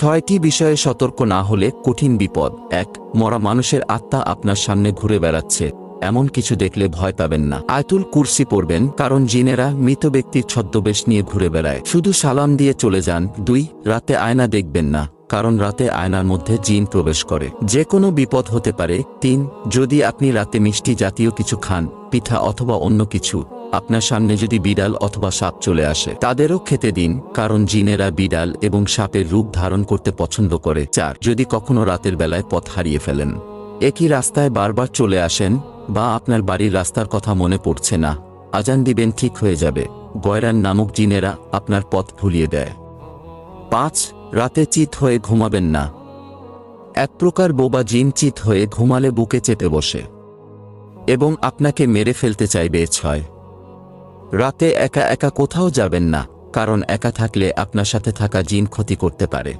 ছয়টি বিষয়ে সতর্ক না হলে কঠিন বিপদ। ১. মরা মানুষের আত্মা আপনার সামনে ঘুরে বেড়াচ্ছে, এমন কিছু দেখলে ভয় পাবেন না। আয়াতুল কুরসি পড়বেন, কারণ জিনেরা মৃত ব্যক্তির ছদ্মবেশ নিয়ে ঘুরে বেড়ায়। শুধু সালাম দিয়ে চলে যান। ২. রাতে আয়না দেখবেন না, কারণ রাতে আয়নার মধ্যে জিন প্রবেশ করে, যে কোনো বিপদ হতে পারে। ৩. যদি আপনি রাতে মিষ্টি জাতীয় কিছু খান, পিঠা অথবা অন্য কিছু, আপনার সামনে যদি বিড়াল অথবা সাপ চলে আসে, তাদেরও খেতে দিন, কারণ জিনেরা বিড়াল এবং সাপের রূপ ধারণ করতে পছন্দ করে। ৪. যদি কখনো রাতের বেলায় পথ হারিয়ে ফেলেন, একই রাস্তায় বারবার চলে আসেন, বা আপনার বাড়ির রাস্তার কথা মনে পড়ছে না, আজান দিবেন, ঠিক হয়ে যাবে। গয়রান নামক জিনেরা আপনার পথ ভুলিয়ে দেয়। ৫. রাতে চিত হয়ে ঘুমাবেন না। এক প্রকার বোবা জিন চিত হয়ে ঘুমালে বুকে চেপে বসে এবং আপনাকে মেরে ফেলতে চাইবে। ৬. রাতে একা একা কোথাও যাবেন না, কারণ একা থাকলে আপনার সাথে থাকা জিন ক্ষতি করতে পারে।